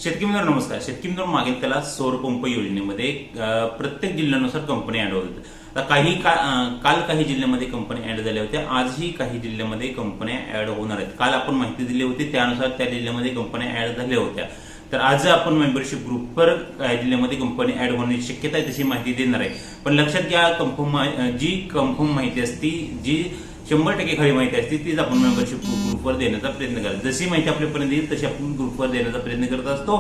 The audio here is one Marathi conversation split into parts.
शेतकरी मित्रांनो नमस्कार. शेतकरी मित्रांनो मागील त्याला सौर पंप योजनेमध्ये प्रत्येक जिल्ह्यानुसार कंपनी ऍड होत होत्या. काल काही जिल्ह्यामध्ये कंपनी ऍड झाल्या होत्या. आजही काही जिल्ह्यामध्ये कंपन्या ऍड होणार आहेत. काल आपण माहिती दिली होती त्यानुसार त्या जिल्ह्यामध्ये कंपन्या ऍड झाल्या होत्या. तर आज आपण मेंबरशिप ग्रुपवर काही जिल्ह्यामध्ये कंपनी ऍड होण्याची शक्यता आहे तशी माहिती देणार आहे. पण लक्षात घ्या, जी कन्फर्म माहिती असती, जी 100% खरी माहिती असते तीच आपण मेंबरशिप ग्रुपवर देण्याचा प्रयत्न करायचा. जशी माहिती आपल्यापर्यंत येईल तशी आपण ग्रुपवर देण्याचा प्रयत्न करत असतो.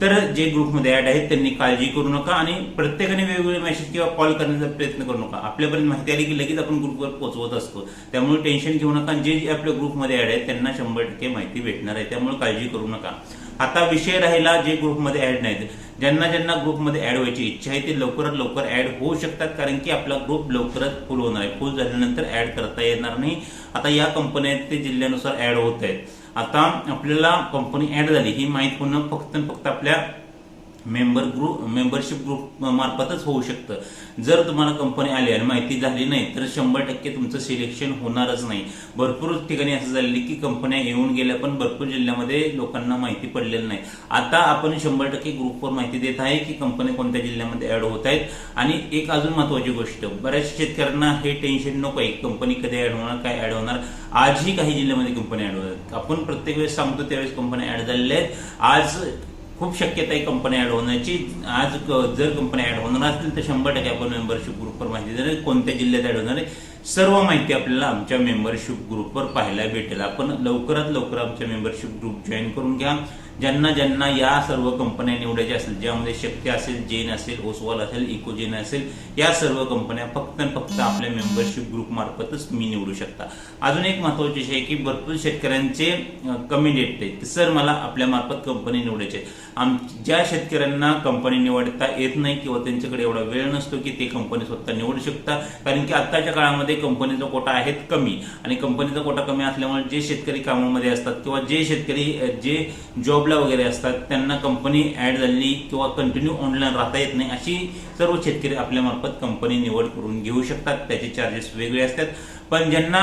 तर जे ग्रुपमध्ये ऍड आहेत त्यांनी काळजी करू नका आणि प्रत्येकाने वेगवेगळे मेसेज किंवा कॉल करण्याचा प्रयत्न करू नका. आपल्यापर्यंत माहिती आली की लगेच आपण ग्रुपवर पोहोचवत असतो. त्यामुळे टेन्शन घेऊ नका. जे आपल्या ग्रुपमध्ये ऍड आहेत त्यांना 100% माहिती भेटणार आहे. त्यामुळे काळजी करू नका. आता विषय राहिला जे ग्रुपमध्ये ऍड नाहीत. ज्यांना ग्रुपमध्ये ऍड व्हायची इच्छा आहे ते लवकरात लवकर ऍड होऊ शकतात, कारण की आपला ग्रुप लवकरच फुल होणार आहे. फुल झाल्यानंतर ऍड करता येणार नाही. आता या कंपन्या ते जिल्ह्यानुसार ऍड होत आहेत. आता आपल्याला कंपनी ऍड झाली ही माहिती होणं फक्त आपल्या मेंबरशिप ग्रुप मार्फतच होऊ शकतं. जर तुम्हाला कंपनी आली आणि माहिती झाली नाही तर 100% तुमचं सिलेक्शन होणारच नाही. भरपूर ठिकाणी असं झालेलं की कंपन्या येऊन गेल्या पण भरपूर जिल्ह्यामध्ये लोकांना माहिती पडलेली नाही. आता आपण 100% ग्रुपवर माहिती देत आहे की कंपन्या कोणत्या जिल्ह्यामध्ये ऍड होत आहेत. आणि एक अजून महत्वाची गोष्ट, बऱ्याच शेतकऱ्यांना हे टेन्शन नको आहे कंपनी कधी ऍड होणार, काय ऍड होणार. आजही काही जिल्ह्यामध्ये कंपनी ऍड होतात. आपण प्रत्येक वेळेस सांगतो त्यावेळेस कंपन्या ऍड झालेल्या आहेत. आज खूप शक्यता आहे कंपनी ऍड होण्याची. आज जर कंपनी ऍड होणार असतील तर 100% आपण मेंबरशिप ग्रुपवर माहिती देणार. कोणत्या जिल्ह्यात ऍड होणार आहे सर्व माहिती आपल्याला आमच्या मेंबरशिप ग्रुपवर पाहायला भेटेल. आपण लवकरात लवकर आमच्या मेंबरशिप ग्रुप जॉईन करून घ्या. ज्यांना या सर्व कंपन्या निवडायच्या असेल, ज्यामध्ये शक्ती असेल, जेन असेल, ओसवाल असेल, इकोजेन असेल, या सर्व कंपन्या फक्त आपल्या मेंबरशिप ग्रुप मार्फतच तुम्ही निवडू शकता. अजून एक महत्वाची विषय आहे की भरपूर शेतकऱ्यांचे कमी डेट आहेत, सर मला आपल्या मार्फत कंपनी निवडायची आहे. ज्या शेतकऱ्यांना कंपनी निवडता येत नाही किंवा त्यांच्याकडे एवढा वेळ नसतो की ते कंपनी स्वतः निवडू शकता, कारण की आताच्या काळामध्ये कंपनीचा कोटा आहे कमी. आणि कंपनीचा कोटा कमी असल्यामुळे जे शेतकरी कामामध्ये असतात किंवा जे शेतकरी जे जॉबला वगैरे असतात त्यांना कंपनी ऍड झाली किंवा कंटिन्यू ऑनलाईन राहता येत नाही, अशी सर्व शेतकरी आपल्या मार्फत कंपनी निवड करून घेऊ शकतात. त्याचे चार्जेस वेगळे असतात. पण ज्यांना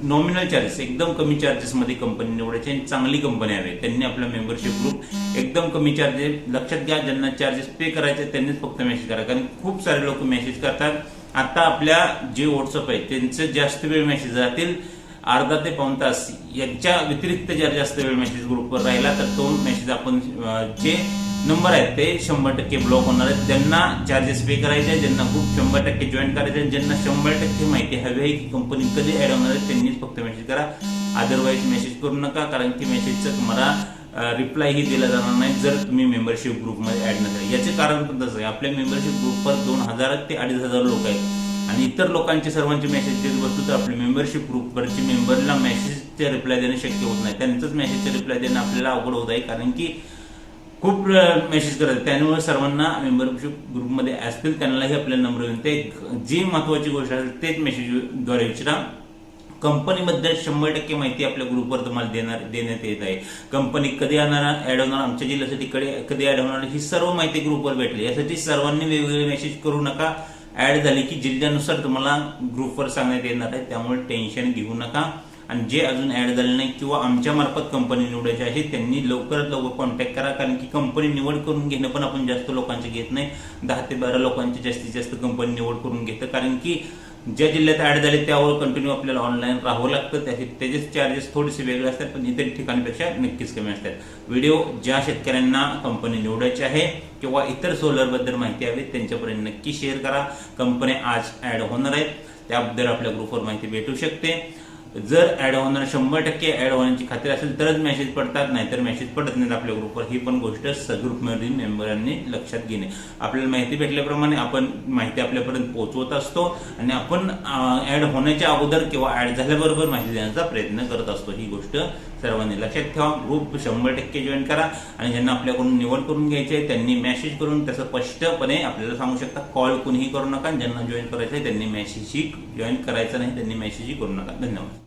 नॉमिनल चार्जेस एकदम कमी चार्जेस मध्ये कंपनी निवडायची आणि चांगली कंपनी हवी त्यांनी आपला मेंबरशिप ग्रुप एकदम कमी चार्जेस, लक्षात घ्या ज्यांना चार्जेस पे करायचे त्यांनीच फक्त मेसेज करा, कारण खूप सारे लोक मेसेज करतात. आता आपल्या जे व्हॉट्सअप आहे त्यांचे जास्त वेळ मेसेज जातील, अर्धा ते पाऊण तास. याच्या व्यतिरिक्त जर जास्त वेळ मेसेज ग्रुपवर राहिला तर तो मेसेज आपण जे नंबर आहेत ते 100% ब्लॉक होणार आहेत. ज्यांना चार्जेस पे करायचे, ज्यांना ग्रुप 100% जॉईन करायचे, ज्यांना 100% माहिती हवी आहे की कंपनी कधी ऍड होणार आहे त्यांनीच फक्त मेसेज करा. अदरवाईज मेसेज करू नका, कारण की मेसेजचं तुम्हाला रिप्लाय ही दिला जाणार नाही जर तुम्ही मेंबरशिप ग्रुपमध्ये ऍड नसेल. याचे कारण पण तसं आहे, आपल्या मेंबरशिप ग्रुपवर 2000 ते 2500 लोक आहेत आणि इतर लोकांचे सर्वांचे मेसेज देत बसतो तर आपल्या मेंबरशिप ग्रुपवरची मेंबरला मेसेजचे रिप्लाय देणं शक्य होत नाही. त्यांचंच मेसेजचे रिप्लाय देणं आपल्याला अवघड होत आहे, कारण की खूप मेसेज करतात. त्यामुळे सर्वांना मेंबरशिप ग्रुपमध्ये असतील त्यांनाही आपल्याला नंबर येऊन ते जी महत्वाची गोष्ट असेल तेच मेसेजद्वारे विचारा. कंपनीबद्दल 100% माहिती आपल्या ग्रुपवर तुम्हाला देण्यात येत आहे. कंपनी कधी ऍड होणार, आमच्या जिल्ह्यासाठी कधी ऍड होणार, ही सर्व माहिती ग्रुपवर भेटली. यासाठी सर्वांनी वेगवेगळे मेसेज करू नका. ऍड झाली की जिल्ह्यानुसार तुम्हाला ग्रुपवर सांगण्यात येणार आहे. त्यामुळे टेन्शन घेऊ नका. आणि जे अजून ऍड झाले नाही किंवा आमच्या मार्फत कंपनी निवडायची आहे त्यांनी लवकरात लवकर कॉन्टॅक्ट करा, कारण की कंपनी निवड करून घेणं पण आपण जास्त लोकांचे घेत नाही. 10 ते 12 लोकांची जास्तीत जास्त कंपनी निवड करून घेतं, कारण की ज्या जिल्ह्यात ऍड झाले त्यावर कंटिन्यू आपल्याला ऑनलाईन राहावं लागतं. त्याचे चार्जेस थोडेसे वेगळे असतात पण इतर ठिकाणपेक्षा नक्कीच कमी असतात. व्हिडिओ ज्या शेतकऱ्यांना कंपनी निवडायची आहे किंवा इतर सोलर बद्दल माहिती हवी त्यांच्यापर्यंत नक्की शेअर करा. कंपनी आज ऍड होणार आहेत त्याबद्दल आपल्या ग्रुपवर माहिती भेटू शकते. जर ऍड होणार 100% ऍड होण्याची खात्री असेल तरच मेसेज पडतात, नाहीतर मेसेज पडत नाहीत आपल्या ग्रुपवर. ही पण गोष्ट ग्रुपमधील मेंबरांनी लक्षात घेणे. आपल्याला माहिती भेटल्याप्रमाणे आपण माहिती आपल्यापर्यंत पोहोचवत असतो आणि आपण ऍड होण्याच्या अगोदर किंवा ऍड झाल्याबरोबर माहिती देण्याचा प्रयत्न करत असतो. ही गोष्ट सर्वांनी लक्षात ठेवा. ग्रुप 100% जॉईन करा आणि ज्यांना आपल्याकडून निवड करून घ्यायची आहे त्यांनी मेसेज करून त्याचं स्पष्टपणे आपल्याला सांगू शकता. कॉल कोणीही करू नका. ज्यांना जॉईन करायचं आहे त्यांनी मेसेजही जॉईन करायचं नाही, त्यांनी मेसेजही करू नका. धन्यवाद.